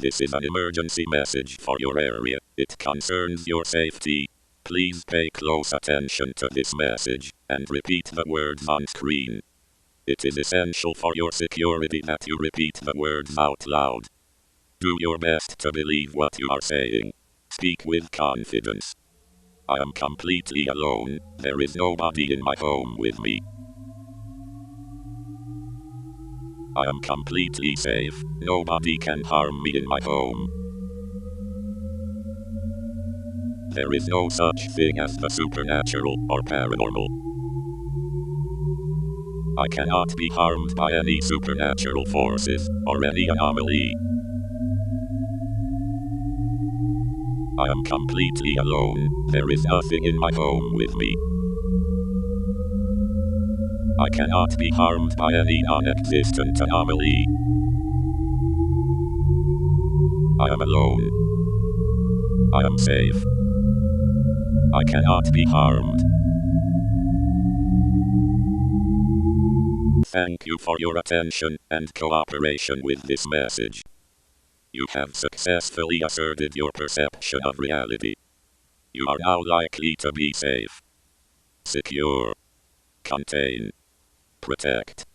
This is an emergency message for your area. It concerns your safety. Please pay close attention to this message and repeat the words on screen. It is essential for your security that you repeat the words out loud. Do your best to believe what you are saying. Speak with confidence. I am completely alone. There is nobody in my home with me. I am completely safe. Nobody can harm me in my home. There is no such thing as the supernatural or paranormal. I cannot be harmed by any supernatural forces or any anomaly. I am completely alone. There is nothing in my home with me. I cannot be harmed by any non-existent anomaly. I am alone. I am safe. I cannot be harmed. Thank you for your attention and cooperation with this message. You have successfully asserted your perception of reality. You are now likely to be safe, secure, contain, protect,